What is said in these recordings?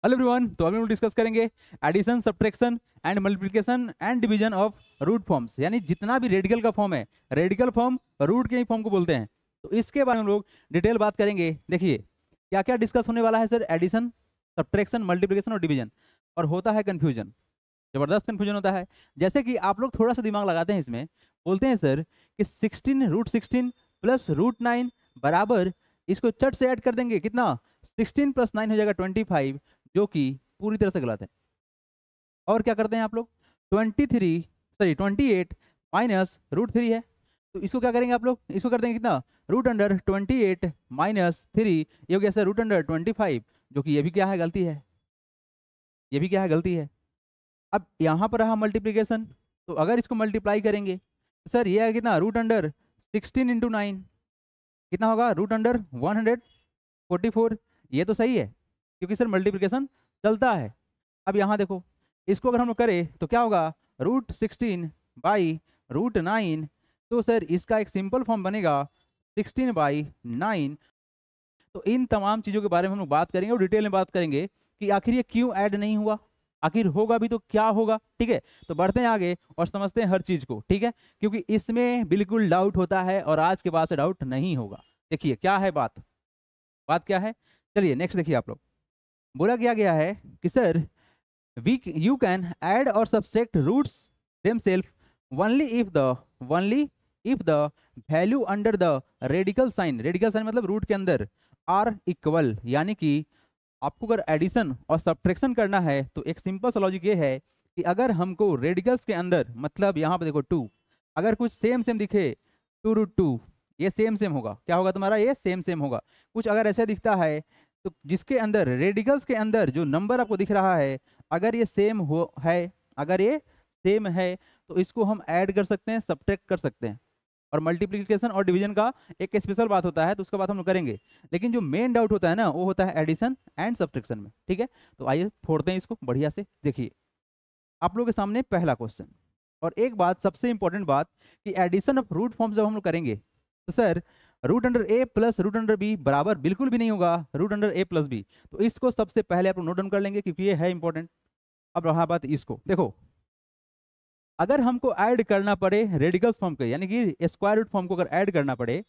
Hello everyone, तो अभी हम डिस्कस करेंगे addition, subtraction and multiplication and division of root forms, यानी जितना भी रेडिकल का फॉर्म है, रेडिकल फॉर्म रूट के ही फॉर्म को बोलते हैं। तो इसके बारे में हम लोग डिटेल बात करेंगे। देखिए क्या क्या डिस्कस होने वाला है सर, एडिशन, सब्ट्रैक्शन, मल्टीप्लिकेशन और डिवीजन। और होता है कन्फ्यूजन, जबरदस्त कन्फ्यूजन होता है। जैसे कि आप लोग थोड़ा सा दिमाग लगाते हैं इसमें, बोलते हैं सर कि 16 प्लस रूट 9 बराबर, इसको चट से ऐड कर देंगे, कितना 16 प्लस 9 हो जाएगा 25, जो कि पूरी तरह से गलत है। और क्या करते हैं आप लोग, 28 माइनस रूट 3 है, तो इसको क्या करेंगे आप लोग, इसको कर देंगे कितना, रूट अंडर 28 माइनस 3, ये हो गया सर रूट अंडर 25, जो कि ये भी क्या है, गलती है, ये भी क्या है, गलती है। अब यहाँ पर रहा मल्टीप्लीकेशन, तो अगर इसको मल्टीप्लाई करेंगे तो सर ये है कितना, रूट अंडर 16 इंटू 9 कितना होगा, रूट अंडर 144। ये तो सही है क्योंकि सर मल्टीप्लिकेशन चलता है। अब यहाँ देखो, इसको अगर हम लोग करें तो क्या होगा, रूट 16 बाई रूट 9, तो सर इसका एक सिंपल फॉर्म बनेगा 16 बाई 9। तो इन तमाम चीज़ों के बारे में हम लोग बात करेंगे और डिटेल में बात करेंगे कि आखिर ये क्यों ऐड नहीं हुआ, आखिर होगा भी तो क्या होगा। ठीक है, तो बढ़ते हैं आगे और समझते हैं हर चीज़ को। ठीक है, क्योंकि इसमें बिल्कुल डाउट होता है और आज के बाद से डाउट नहीं होगा। देखिए क्या है बात, बात क्या है, चलिए नेक्स्ट देखिए। आप लोग बोला क्या गया है कि sir you can add or subtract roots themselves only if the value under the radical sign मतलब रूट के अंदर आर इक्वल, यानी कि आपको अगर एडिशन और सब्ट्रैक्शन करना है तो एक सिंपल सा लॉजिक ये है कि अगर हमको रेडिकल्स के अंदर, मतलब यहाँ पे देखो 2, अगर कुछ सेम सेम दिखे, 2√2, ये सेम सेम होगा, क्या होगा तुम्हारा, ये सेम सेम होगा। कुछ अगर ऐसे दिखता है तो जिसके अंदर रेडिकल्स के अंदर जो नंबर आपको दिख रहा है, अगर ये सेम हो है, अगर ये सेम है तो इसको हम ऐड कर सकते हैं, सब्ट्रैक्ट कर सकते हैं। और मल्टीप्लिकेशन और डिवीजन का एक स्पेशल बात होता है, तो उसका बात हम लोग करेंगे। लेकिन जो मेन डाउट होता है ना, वो होता है एडिशन एंड सब्ट्रैक्शन में। ठीक है, तो आइए फोड़ते हैं इसको बढ़िया से। देखिए आप लोगों के सामने पहला क्वेश्चन, और एक बात सबसे इंपॉर्टेंट बात कि एडिशन ऑफ रूट फॉर्म जब हम लोग करेंगे तो सर रूट अंडर ए प्लस रूट अंडर बी बराबर बिल्कुल भी नहीं होगा रूट अंडर ए प्लस बी। तो इसको सबसे पहले आप लोग नोट डाउन कर लेंगे क्योंकि ये है इंपॉर्टेंट। अब रहा बात इसको, देखो अगर हमको ऐड करना पड़े रेडिकल्स फॉर्म के, यानी कि स्क्वायर रूट फॉर्म को अगर ऐड करना पड़े,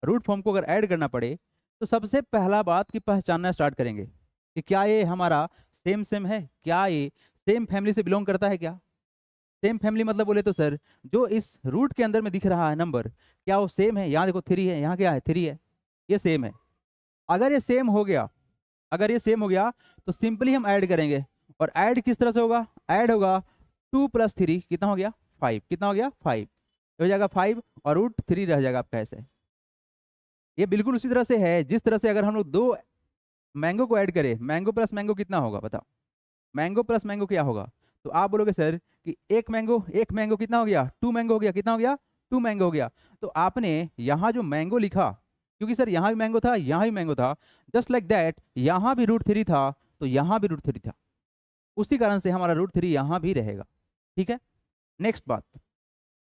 रूट फॉर्म को अगर ऐड करना पड़े, तो सबसे पहला बात की पहचानना स्टार्ट करेंगे कि क्या ये हमारा सेम सेम है, क्या ये सेम फैमिली से बिलोंग करता है। क्या सेम फैमिली मतलब बोले तो सर जो इस रूट के अंदर में दिख रहा है नंबर, क्या वो सेम है। यहाँ देखो 3 है, यहाँ क्या है, 3 है, ये सेम है। अगर ये सेम हो गया, अगर ये सेम हो गया तो सिंपली हम ऐड करेंगे। और ऐड किस तरह से होगा, ऐड होगा 2 + 3 कितना हो गया, 5, कितना हो गया 5, हो जाएगा 5 और रूट 3 रह जाएगा आपका ऐसे। ये बिल्कुल उसी तरह से है जिस तरह से अगर हम लोग 2 मैंगो को ऐड करें, मैंगो प्लस मैंगो कितना होगा बताओ, मैंगो प्लस मैंगो क्या होगा। तो आप बोलोगे सर कि एक मैंगो कितना हो गया, 2 मैंगो हो गया, कितना हो गया 2 मैंगो हो गया। तो आपने यहाँ जो मैंगो लिखा, क्योंकि सर यहाँ भी मैंगो था, यहाँ भी मैंगो था, जस्ट लाइक दैट यहाँ भी रूट 3 था तो यहाँ भी रूट 3 था, उसी कारण से हमारा रूट 3 यहाँ भी रहेगा। ठीक है, नेक्स्ट बात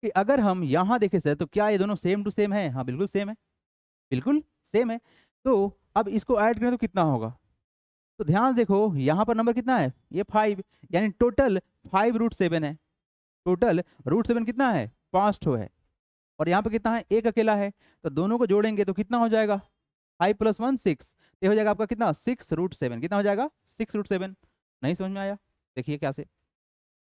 कि अगर हम यहाँ देखें सर तो क्या ये दोनों सेम टू सेम है, हाँ बिल्कुल सेम है, बिल्कुल सेम है। तो अब इसको ऐड करें तो कितना होगा, तो ध्यान से देखो यहाँ पर नंबर कितना है, ये 5, यानी टोटल 5√7 है। टोटल √7 कितना है, 5 ठो है। और यहाँ पे कितना है, एक अकेला है, तो दोनों को जोड़ेंगे तो कितना हो जाएगा, 5 + 1 6, ये हो जाएगा आपका कितना 6√7, कितना हो जाएगा 6√7। नहीं समझ में आया, देखिए क्या से,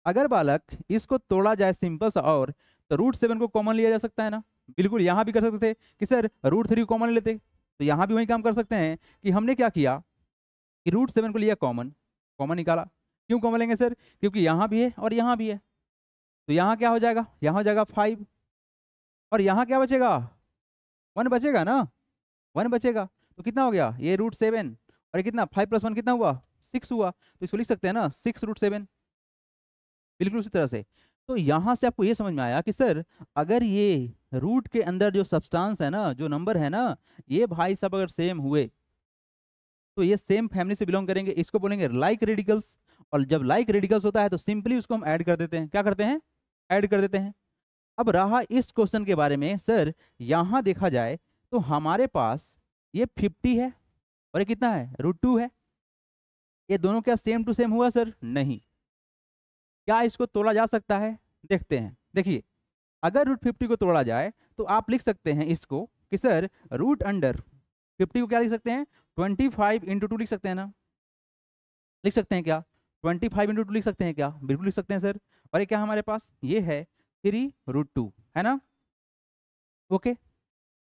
अगर बालक इसको तोड़ा जाए सिंपल सा, और तो √7 को कॉमन लिया जा सकता है ना, बिल्कुल यहाँ भी कर सकते थे कि सर √3 को कॉमन लेते, तो यहाँ भी वही काम कर सकते हैं कि हमने क्या किया कि √7 को लिया कॉमन, कॉमन निकाला। क्यों कॉमन लेंगे सर, क्योंकि यहाँ भी है और यहाँ भी है, तो यहाँ क्या हो जाएगा, यहाँ हो जाएगा 5, और यहाँ क्या बचेगा, 1 बचेगा ना, 1 बचेगा, तो कितना हो गया ये √7, और ये कितना 5 + 1 कितना हुआ 6 हुआ, तो इसको लिख सकते हैं ना 6√7, बिल्कुल उसी तरह से। तो यहाँ से आपको ये समझ में आया कि सर अगर ये रूट के अंदर जो सब्सटेंस है ना, जो नंबर है ना, ये भाई साहब अगर सेम हुए तो ये सेम फैमिली से बिलोंग करेंगे, इसको बोलेंगे लाइक रेडिकल्स। और जब लाइक रेडिकल्स होता है तो सिंपली उसको हम ऐड कर देते हैं, क्या करते हैं, ऐड कर देते हैं। अब रहा इस क्वेश्चन के बारे में, सर यहाँ देखा जाए तो हमारे पास ये 50 है और ये कितना है √2 है, ये दोनों क्या सेम टू सेम हुआ सर? नहीं। क्या इसको तोड़ा जा सकता है? देखते हैं। देखिए, अगर रूट 50 को तोड़ा जाए तो आप लिख सकते हैं इसको कि सर रूट अंडर 50 को क्या लिख सकते हैं? 25 इंटू 2 लिख सकते हैं ना? लिख सकते हैं क्या? 25 इंटू 2 लिख सकते हैं क्या? बिल्कुल लिख सकते हैं सर। और ये क्या हमारे पास? ये है 3√2, है ना? ओके।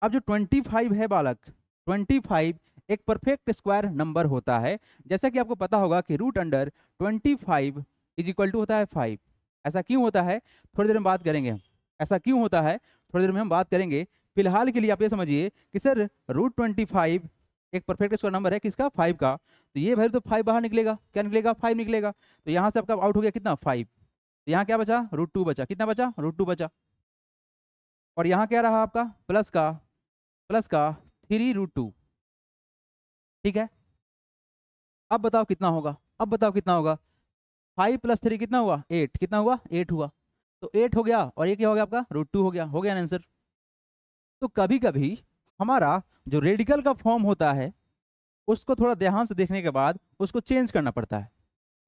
अब जो 25 है बालक, 25 एक परफेक्ट स्क्वायर नंबर होता है। जैसा कि आपको पता होगा कि root under 25 is equal to होता है 5। ऐसा क्यों होता है थोड़ी देर में बात करेंगे हम। ऐसा क्यों होता है थोड़ी देर में हम बात करेंगे। फिलहाल के लिए आप ये समझिए कि सर √25 एक परफेक्ट स्क्वायर नंबर है किसका? 5 का। तो ये वैल्यू तो 5 बाहर निकलेगा। क्या निकलेगा? 5 निकलेगा। तो यहाँ से आपका आउट हो गया कितना? 5। तो यहाँ क्या बचा? √2 बचा। कितना बचा? √2 बचा। और यहाँ क्या रहा आपका? प्लस का 3√2। ठीक है। अब बताओ कितना होगा? अब बताओ कितना होगा? 5 + 3 कितना हुआ? 8। कितना हुआ? 8 हुआ। तो 8 हो गया और ये क्या हो गया आपका? √2 हो गया। हो गया ना आंसर? तो कभी कभी हमारा जो रेडिकल का फॉर्म होता है उसको थोड़ा ध्यान से देखने के बाद उसको चेंज करना पड़ता है।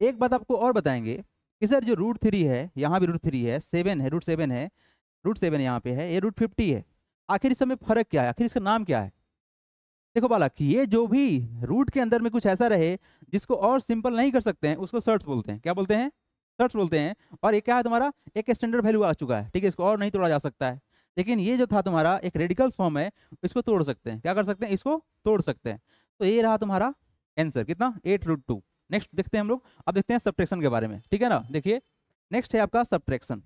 एक बात आपको और बताएंगे कि सर जो √3 है, यहाँ भी √3 है, 7 है, √7 है, √7 यहाँ पे है, ये √50 है। आखिर इस समय फर्क क्या है? आखिर इसका नाम क्या है? देखो बालक, ये जो भी रूट के अंदर में कुछ ऐसा रहे जिसको और सिंपल नहीं कर सकते हैं उसको सर्ट्स बोलते हैं। क्या बोलते हैं? सर्ट्स बोलते हैं। और ये क्या है तुम्हारा? एक स्टैंडर्ड वैल्यू आ चुका है। ठीक है, इसको और नहीं तोड़ा जा सकता है। लेकिन ये जो था तुम्हारा एक रेडिकल्स फॉर्म है, इसको तोड़ सकते हैं। क्या कर सकते हैं? इसको तोड़ सकते हैं। तो ये रहा तुम्हारा आंसर। कितना? 8√2। नेक्स्ट देखते हैं हम लोग। अब देखते हैं सब्ट्रैक्शन के बारे में। ठीक है ना? देखिए, नेक्स्ट है आपका सब्ट्रैक्शन।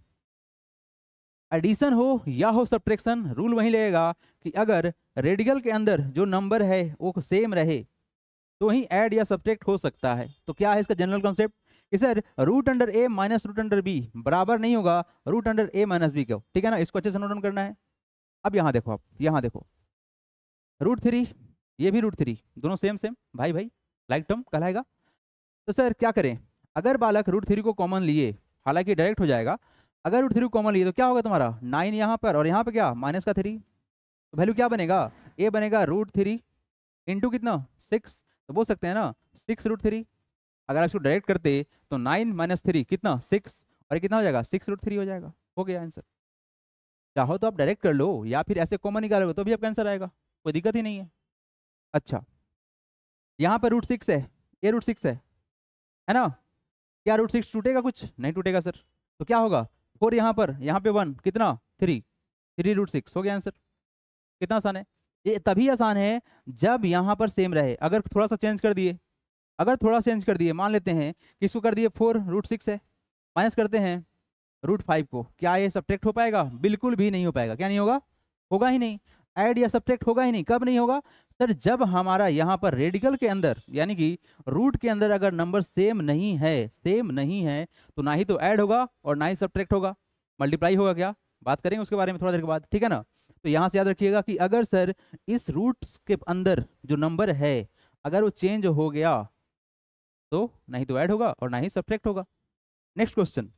एडिशन हो या हो सब्ट्रैक्शन, रूल वही लगेगा कि अगर रेडिकल के अंदर जो नंबर है वो सेम रहे तो ही ऐड या सब्ट्रैक्ट हो सकता है। तो क्या है इसका जनरल कॉन्सेप्ट कि सर रूट अंडर ए माइनस रूट अंडर बी बराबर नहीं होगा रूट अंडर ए माइनस बी को। ठीक है ना? इसको अच्छे से नोट डाउन करना है। अब यहाँ देखो, आप यहाँ देखो, √3, ये भी √3, दोनों सेम सेम, भाई भाई लाइक टर्म कहलाएगा। तो सर क्या करें? अगर बालक √3 को कॉमन लिए, हालांकि डायरेक्ट हो जाएगा, अगर √3 को कॉमन लिए तो क्या होगा तुम्हारा? 9 यहाँ पर और यहाँ पे क्या? माइनस का 3। तो वैल्यू क्या बनेगा? ए बनेगा √3 इंटू कितना? 6। तो बोल सकते हैं ना 6√3। अगर आप इसको डायरेक्ट करते तो 9 - 3 कितना? 6। और ये कितना हो जाएगा? 6√3 हो जाएगा। हो गया आंसर। चाहो तो आप डायरेक्ट कर लो या फिर ऐसे कॉमन निकालोगे तो भी आपका आंसर आएगा, कोई दिक्कत ही नहीं है। अच्छा, यहाँ पर √6 है, ये √6 है ना? क्या √6 टूटेगा? कुछ नहीं टूटेगा सर। तो क्या होगा? 4 यहाँ पर, यहाँ पे 1, कितना? 3, 3√6 हो गया आंसर। कितना आसान है। ये तभी आसान है जब यहाँ पर सेम रहे। अगर थोड़ा सा चेंज कर दिए, अगर थोड़ा चेंज कर दिए, मान लेते हैं कि इसको कर दिए 4√6 है, माइनस करते हैं √5 को, क्या ये सब्ट्रैक्ट हो पाएगा? बिल्कुल भी नहीं हो पाएगा। क्या नहीं होगा? होगा ही नहीं। ऐड या सब्ट्रैक्ट होगा ही नहीं। कब नहीं होगा सर? जब हमारा यहाँ पर रेडिकल के अंदर यानी कि रूट के अंदर अगर नंबर सेम नहीं है, सेम नहीं है, तो ना ही तो ऐड होगा और ना ही सब्ट्रैक्ट होगा। मल्टीप्लाई होगा क्या? बात करेंगे उसके बारे में थोड़ा देर के बाद। ठीक है ना? तो यहाँ से याद रखिएगा कि अगर सर इस रूट्स के अंदर जो नंबर है अगर वो चेंज हो गया तो नहीं तो ऐड होगा और ना ही सब्ट्रैक्ट होगा। नेक्स्ट क्वेश्चन,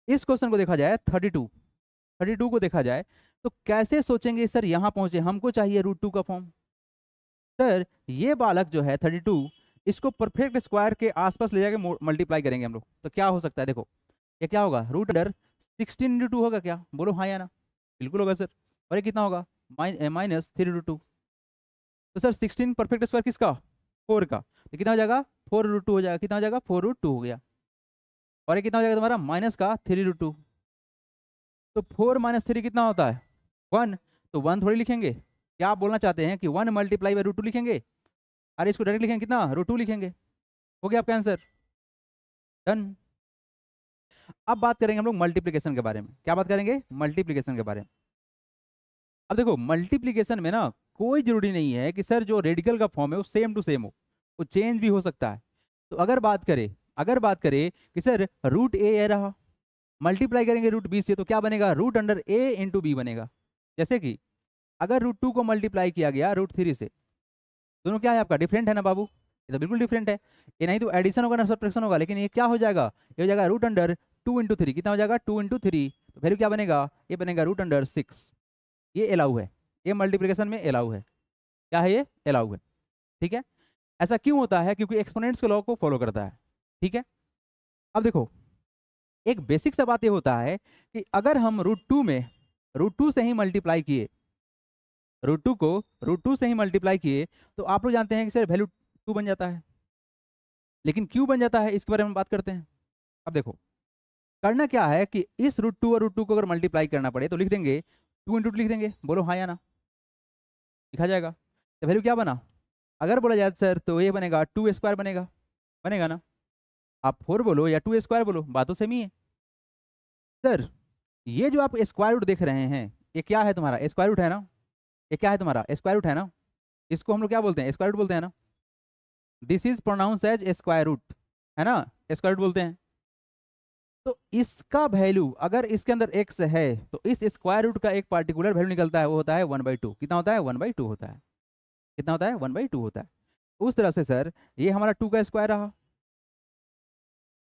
इस क्वेश्चन को देखा जाए 32 को देखा जाए तो कैसे सोचेंगे सर यहाँ पहुंचे, हमको चाहिए √2 का फॉर्म। सर ये बालक जो है 32, इसको परफेक्ट स्क्वायर के आसपास ले जाके मल्टीप्लाई करेंगे हम लोग तो क्या हो सकता है? देखो, ये क्या होगा? रूट अंडर 16 × 2 होगा क्या? बोलो हाँ या ना? बिल्कुल होगा सर। और ये कितना होगा? -3√2। तो सर 16 परफेक्ट स्क्वायर किसका? 4 का। तो कितना हो जाएगा? 4√2 हो जाएगा। कितना हो जाएगा? 4√2 हो गया। और ये कितना हो जाएगा तुम्हारा? माइनस का 3√2। तो 4 - 3 कितना होता है? 1। तो 1 थोड़ी लिखेंगे। क्या आप बोलना चाहते हैं कि 1 × √2 लिखेंगे? अरे इसको डायरेक्ट लिखेंगे, कितना? √2 लिखेंगे। हो गया आपका आंसर। डन। अब बात करेंगे हम लोग मल्टीप्लिकेशन के बारे में। क्या बात करेंगे? मल्टीप्लिकेशन के बारे में। अब देखो, मल्टीप्लिकेशन में ना कोई जरूरी नहीं है कि सर जो रेडिकल का फॉर्म है वो सेम टू सेम हो, वो चेंज भी हो सकता है। तो अगर बात करें कि सर √a रहा, मल्टीप्लाई करेंगे √b से तो क्या बनेगा? Root under a into B बनेगा। जैसे कि अगर √2 को मल्टीप्लाई किया गया √3 से, दोनों क्या है आपका? डिफरेंट है ना बाबू? ये तो बिल्कुल डिफरेंट है। ये नहीं तो एडिशन होगा ना सब्ट्रैक्शन होगा। लेकिन ये क्या हो जाएगा? ये हो जाएगा रूट अंडर 2 × 3। कितना हो जाएगा? 2 × 3। तो वैल्यू क्या बनेगा? ये बनेगा रूट अंडर 6। ये अलाउ है, ये मल्टीप्लिकेशन में अलाउ है। क्या है? ये अलाउ है। ठीक है। ऐसा क्यों होता है? क्योंकि एक्सपोनेंट्स के लॉ को फॉलो करता है। ठीक है, अब देखो एक बेसिक सा बात ये होता है कि अगर हम √2 में √2 से ही मल्टीप्लाई किए, √2 को √2 से ही मल्टीप्लाई किए, तो आप लोग जानते हैं कि सर वैल्यू 2 बन जाता है। लेकिन क्यों बन जाता है इसके बारे में बात करते हैं। अब देखो करना क्या है कि इस √2 और √2 को अगर मल्टीप्लाई करना पड़े तो लिख देंगे 2 इंटू लिख देंगे, बोलो हाँ या ना, लिखा जाएगा। तो वैल्यू क्या बना? अगर बोला जाए सर तो ये बनेगा 2² बनेगा, बनेगा ना। आप 4 बोलो या 2² बोलो, बात तो सेम ही है। सर ये जो आप स्क्वायर रूट देख रहे हैं, ये क्या है तुम्हारा? स्क्वायर रूट है ना। ये क्या है तुम्हारा? स्क्वायर रूट है ना। इसको हम लोग क्या बोलते हैं? स्क्वायर रूट बोलते हैं ना। This is pronounce as square root, है ना, स्क्वायर रूट बोलते हैं। तो इसका वैल्यू अगर इसके अंदर x है तो इस स्क्वायर रूट का एक पार्टिकुलर वैल्यू निकलता है, वो होता है 1/2। कितना होता है? 1/2 होता है। कितना होता है? 1/2 होता है। उस तरह से सर ये हमारा 2 का स्क्वायर रहा,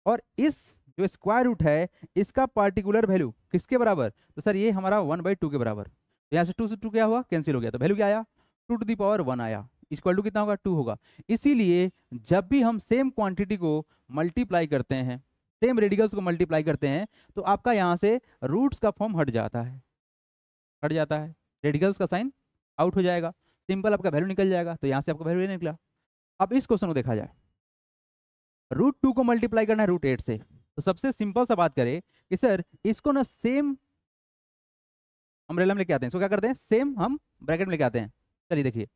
और इस जो स्क्वायर रूट है इसका पार्टिकुलर वैल्यू किसके बराबर? तो सर ये हमारा 1/2 के बराबर। तो यहाँ से 2 से 2 क्या हुआ? कैंसिल हो गया। तो वैल्यू क्या आया? 2⁻1 आया। इक्वल टू कितना होगा? 2 होगा। इसीलिए जब भी हम सेम क्वांटिटी को मल्टीप्लाई करते हैं, सेम रेडिकल्स को मल्टीप्लाई करते हैं, तो आपका यहाँ से रूट्स का फॉर्म हट जाता है, हट जाता है, रेडिकल्स का साइन आउट हो जाएगा, सिंपल आपका वैल्यू निकल जाएगा। तो यहाँ से आपका वैल्यू निकला। अब इस क्वेश्चन को देखा जाए, √2 को मल्टीप्लाई करना है √8 से, तो सबसे सिंपल सा बात करें कि सर इसको ना सेम अम्ब्रेला में लेके आते हैं, इसको क्या करते हैं? सेम हम ब्रैकेट में लेके आते हैं। चलिए देखिए,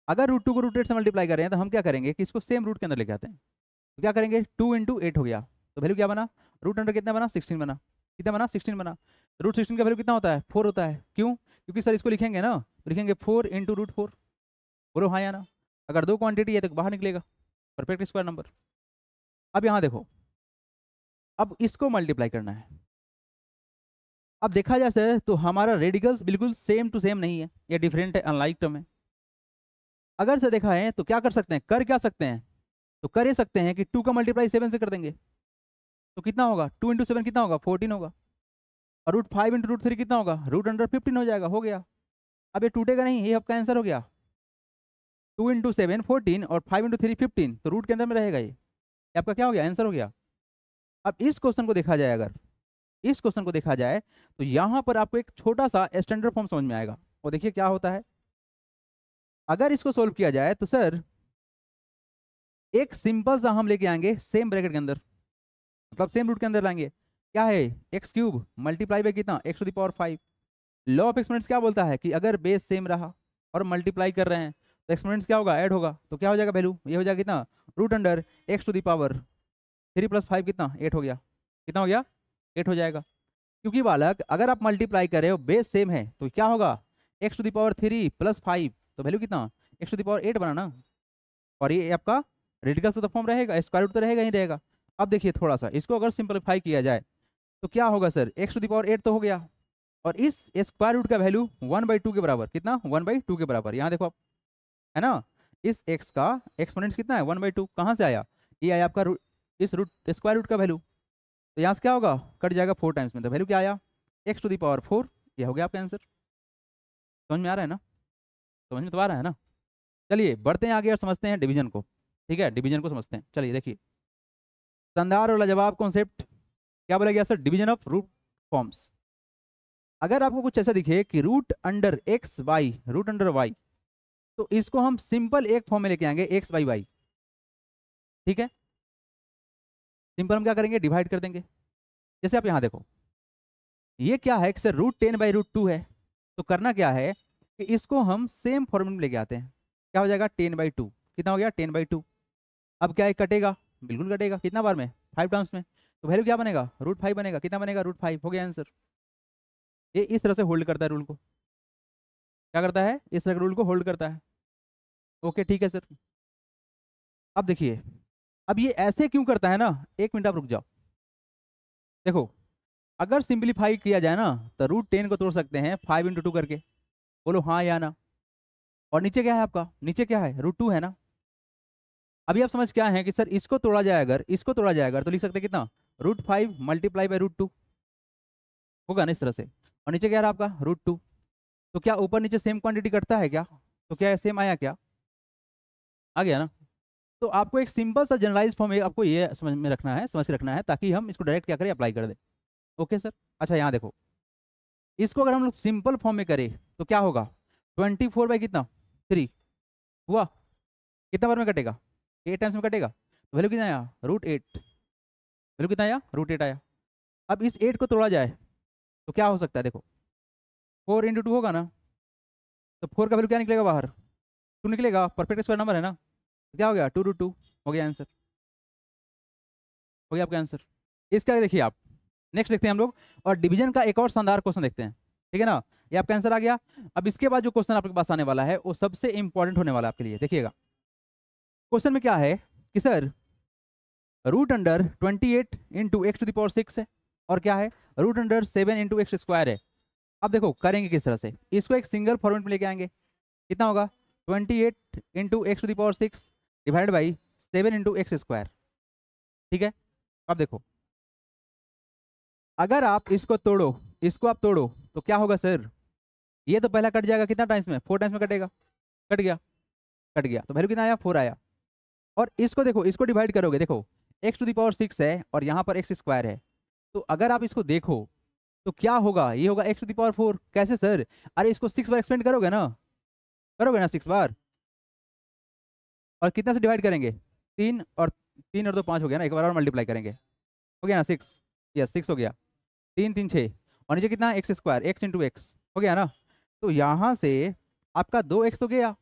अगर √2 को √8 से मल्टीप्लाई कर रहे हैं तो हम क्या करेंगे कि इसको सेम रूट के अंदर लेके आते हैं। तो क्या करेंगे? 2 इंटू 8 हो गया, तो वैल्यू क्या बना? रूट अंडर कितना बना? 16 बना। कितना बना? 16 बना। √16 का वैल्यू कितना होता है? 4 होता है। क्यों? क्योंकि सर इसको लिखेंगे ना, तो लिखेंगे 4 इंटू √4। बोलो हाँ या ना। अगर दो क्वांटिटी है तो बाहर निकलेगा परफेक्ट स्क्वायर नंबर। अब यहाँ देखो, अब इसको मल्टीप्लाई करना है। अब देखा जाए सर तो हमारा रेडिकल्स बिल्कुल सेम टू सेम नहीं है, ये डिफरेंट है, अनलाइक टर्म है। अगर से देखा है तो क्या कर सकते हैं? कर क्या सकते हैं? तो कर ये सकते हैं कि 2 का मल्टीप्लाई 7 से कर देंगे, तो कितना होगा? 2 इंटू 7 कितना होगा? 14 होगा। और √5 इंटू √3 कितना होगा? रूट अंडर 15 हो जाएगा, हो गया। अब ये टूटेगा नहीं, ये आपका आंसर हो गया। 2 इंटू 7 14 और 5 इंटू 3 15, तो रूट के अंदर में रहेगा ये आपका क्या हो गया? आंसर हो गया। अब इस क्वेश्चन को देखा जाए, अगर इस क्वेश्चन को देखा जाए तो यहाँ पर आपको एक छोटा सा स्टैंडर्ड फॉर्म समझ में आएगा। और देखिए क्या होता है, अगर इसको सोल्व किया जाए तो सर एक सिंपल सा हम लेके आएंगे सेम ब्रैकेट के अंदर, मतलब सेम रूट के अंदर लाएंगे। क्या है? x³ मल्टीप्लाई बाई कितना? x⁵। लॉ ऑफ एक्सपोनेंट्स क्या बोलता है कि अगर बेस सेम रहा और मल्टीप्लाई कर रहे हैं तो एक्सपोनेंट्स क्या होगा? ऐड होगा। तो क्या हो जाएगा वैल्यू? ये हो जाएगा कितना? √x⁵ 3 + 5 कितना? 8 हो गया। कितना हो गया? 8 हो जाएगा। क्योंकि बालक अगर आप मल्टीप्लाई कर रहे हो बेस सेम है तो क्या होगा? x⁵ + 5, तो वैल्यू कितना? x⁵ बना ना। और ये आपका रेडिकल का फॉर्म रहेगा, स्क्वायर रूट तो रहेगा ही रहेगा। अब देखिए थोड़ा सा इसको अगर सिंपलीफाई किया जाए तो क्या होगा सर? x⁵ तो हो गया, और इस स्क्वायर रूट का वैल्यू 1/2 के बराबर। कितना? 1/2 के बराबर। यहाँ देखो आप, है ना, इस x का एक्सपोनेंट्स कितना है? 1/2। कहाँ से आया? ये आया आपका इस रूट स्क्वायर रूट का वैल्यू। तो यहाँ से क्या होगा? कट जाएगा 4 टाइम्स में, तो वैल्यू क्या आया? x⁴। ये हो गया आपका आंसर। समझ में आ रहा है ना? समझ में तो आ रहा है ना? चलिए बढ़ते हैं आगे और समझते हैं डिवीजन को। ठीक है, डिवीजन को समझते हैं। चलिए देखिए, शानदार और लाजवाब कॉन्सेप्ट। क्या बोला गया sir? Division of root forms. अगर आपको कुछ ऐसा दिखे कि रूट अंडर वाई, तो इसको हम सिंपल एक फॉर्म में लेके आएंगे x/y। ठीक है, सिंपल हम क्या करेंगे? डिवाइड कर देंगे। जैसे आप यहाँ देखो, ये क्या है कि सर √10/√2 है, तो करना क्या है कि इसको हम सेम फॉर्मेट में लेके आते हैं। क्या हो जाएगा? 10/2। कितना हो गया? 10/2। अब क्या है? कटेगा, बिल्कुल कटेगा। कितना बार में? 5 टाइम्स में। तो वैल्यू क्या बनेगा? √5 बनेगा। कितना बनेगा? √5। हो गया आंसर। ये इस तरह से होल्ड करता है रूल को। क्या करता है? इस तरह के रूल को होल्ड करता है। ओके ठीक है सर। अब देखिए, अब ये ऐसे क्यों करता है ना, 1 मिनट आप रुक जाओ। देखो, अगर सिंप्लीफाई किया जाए ना तो √10 को तोड़ सकते हैं 5 इंटू 2 करके। बोलो हाँ या ना। और नीचे क्या है आपका? नीचे क्या है? √2 है ना। अभी आप समझ क्या है कि सर इसको तोड़ा जाए, अगर इसको तोड़ा जाए अगर, तो लिख सकते हैं कितना? √5 मल्टीप्लाई बाई √2 होगा ना इस तरह से। और नीचे क्या रहा आपका? √2। तो क्या ऊपर नीचे सेम क्वांटिटी कटता है क्या? तो क्या सेम आया क्या? आ गया ना। तो आपको एक सिंपल सा जनरलाइज फॉर्म आपको ये समझ में रखना है, समझ के रखना है, ताकि हम इसको डायरेक्ट क्या करें, अप्लाई कर दें। Okay sir. अच्छा यहाँ देखो, इसको अगर हम लोग सिंपल फॉर्म में करें तो क्या होगा, 24 बाई कितना 3 हुआ, कितना बार में कटेगा, 8 टाइम्स में कटेगा, तो वैल्यू कितना आया, √8। वैल्यू कितना आया, √8 आया। अब इस 8 को तोड़ा जाए तो क्या हो सकता है, देखो 4 × 2 होगा ना, तो 4 का वैल्यू क्या निकलेगा बाहर, 2 निकलेगा, परफेक्ट स्क्वायर नंबर है ना, तो क्या हो गया 2√2, हो गया आंसर, हो गया आपका आंसर। इसका देखिए आप, नेक्स्ट देखते हैं हम लोग, और डिवीजन का एक और शानदार क्वेश्चन देखते हैं, ठीक है ना, ये आपका आंसर आ गया। अब इसके बाद जो क्वेश्चन आपके पास आने वाला है वो सबसे इंपॉर्टेंट होने वाला है आपके लिए, देखिएगा क्वेश्चन में क्या है कि सर √28 × x⁶ है, और क्या है √7 × x² है। अब देखो करेंगे किस तरह से, इसको एक सिंगल फॉर्मेट में लेके आएंगे, कितना होगा 28 × x⁶ डिवाइड बाई 7 × x², ठीक है। अब देखो अगर आप इसको तोड़ो, इसको आप तोड़ो तो क्या होगा सर, ये तो पहला कट जाएगा, कितना टाइम्स में, 4 टाइम्स में कटेगा, कट गया, कट गया, तो वैल्यू कितना आया 4 आया। और इसको देखो, इसको डिवाइड करोगे, देखो x⁶ है और यहाँ पर x² है, तो अगर आप इसको देखो तो क्या होगा, ये होगा x⁴। कैसे सर, अरे इसको 6 बार एक्सपेंड करोगे ना, करोगे ना 6 बार, और कितना से डिवाइड करेंगे, 3 और 2 5 हो गया ना, एक बार और मल्टीप्लाई करेंगे, हो गया ना 6, यस 6 हो गया, 3 3 6, और नीचे कितना x² x × x हो गया ना, तो यहाँ से आपका 2x तो गया,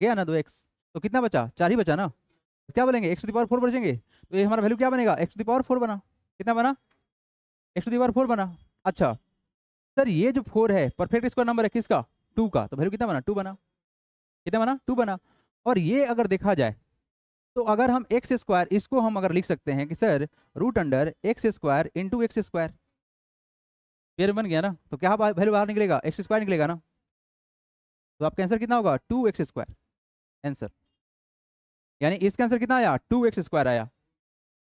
गया ना 2x, तो कितना बचा, 4 ही बचा ना, तो क्या बोलेंगे x⁴ बचेंगे, तो ये हमारा वैल्यू क्या बनेगा, x⁴ बना, कितना बना, x⁴ बना। अच्छा सर ये जो 4 है परफेक्ट स्क्वायर नंबर है किसका, 2 का, तो वैल्यू कितना बना, 2 बना, कितना बना, 2 बना। और ये अगर देखा जाए तो अगर हम x² इसको हम अगर लिख सकते हैं कि सर √x² × x², पेयर बन गया ना, तो क्या वैल्यू बाहर निकलेगा, x² निकलेगा ना, तो आपका आंसर कितना होगा 2x², आंसर, यानी इसका आंसर कितना आया 2x² आया।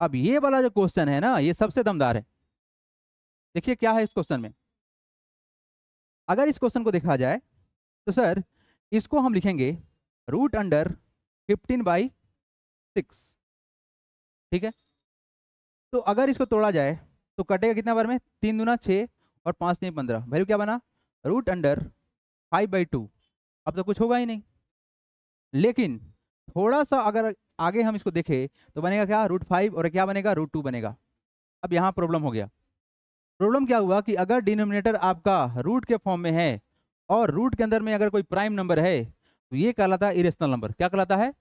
अब ये वाला जो क्वेश्चन है ना, ये सबसे दमदार है, देखिए क्या है इस क्वेश्चन में। अगर इस क्वेश्चन को देखा जाए तो सर इसको हम लिखेंगे √15/6, ठीक है। तो अगर इसको तोड़ा जाए तो कटेगा कितना बार में, 3 दूना 6 और 5 3 15, वैल्यू क्या बना √5/2। अब तो कुछ होगा ही नहीं, लेकिन थोड़ा सा अगर आगे हम इसको देखें तो बनेगा क्या √5 और क्या बनेगा √2 बनेगा। अब यहाँ प्रॉब्लम हो गया, प्रॉब्लम क्या हुआ कि अगर डिनोमिनेटर आपका रूट के फॉर्म में है और रूट के अंदर में अगर कोई प्राइम नंबर है तो ये कहलाता है इरेशनल नंबर, क्या कहलाता है,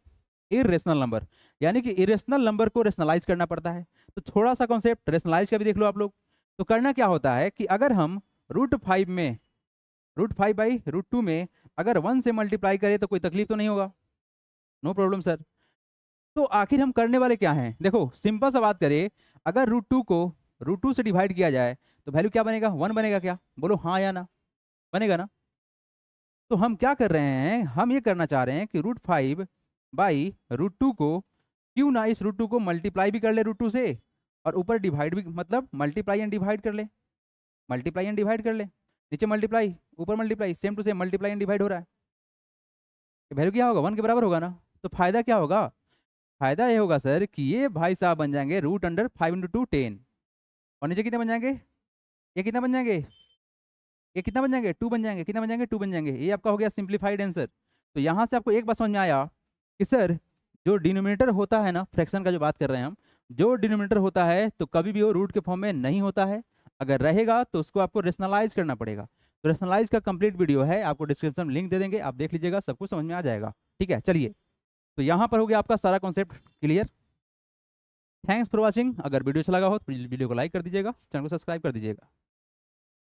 इरेशनल नंबर, यानी कि इरेशनल नंबर को रेशनलाइज करना पड़ता है। तो थोड़ा सा कॉन्सेप्ट रेशनलाइज का भी देख लो आप लोग। तो करना क्या होता है कि अगर हम √5 में √5/√2 में अगर 1 से मल्टीप्लाई करें तो कोई तकलीफ तो नहीं होगा, नो प्रॉब्लम सर। तो आखिर हम करने वाले क्या हैं, देखो सिंपल सा बात करें, अगर √2 को √2 से डिवाइड किया जाए तो वैल्यू क्या बनेगा, 1 बनेगा, क्या बोलो हाँ या ना, बनेगा ना। तो हम क्या कर रहे हैं, हम ये करना चाह रहे हैं कि √5/√2 को क्यों ना इस √2 को मल्टीप्लाई भी कर ले √2 से, और ऊपर डिवाइड भी, मतलब मल्टीप्लाई एंड डिवाइड कर ले, मल्टीप्लाई एंड डिवाइड कर ले, नीचे मल्टीप्लाई ऊपर multiply, same to same multiply and divide हो रहा है, वैल्यू क्या होगा 1 के बराबर होगा ना। तो फायदा क्या होगा, फायदा ये होगा सर कि ये भाई साहब बन जाएंगे √5 × 2 10, और नीचे कितने बन जाएंगे, ये कितना बन जाएंगे, ये कितना बन जाएंगे 2 बन जाएंगे, कितना बन जाएंगे 2 बन जाएंगे। ये आपका हो गया सिंप्लीफाइड आंसर। तो यहाँ से आपको एक बात समझ में आया कि सर जो डिनोमिनेटर होता है ना, फ्रैक्शन का जो बात कर रहे हैं हम, जो डिनोमिनेटर होता है तो कभी भी वो रूट के फॉर्म में नहीं होता है, अगर रहेगा तो उसको आपको रेशनलाइज करना पड़ेगा। तो रेशनलाइज का कंप्लीट वीडियो है, आपको डिस्क्रिप्शन में लिंक दे देंगे, आप देख लीजिएगा, सब कुछ समझ में आ जाएगा, ठीक है। चलिए तो यहाँ पर हो गया आपका सारा concept clear. Thanks for watching. अगर वीडियो अच्छा लगा हो तो वीडियो को लाइक कर दीजिएगा, चैनल को सब्सक्राइब कर दीजिएगा।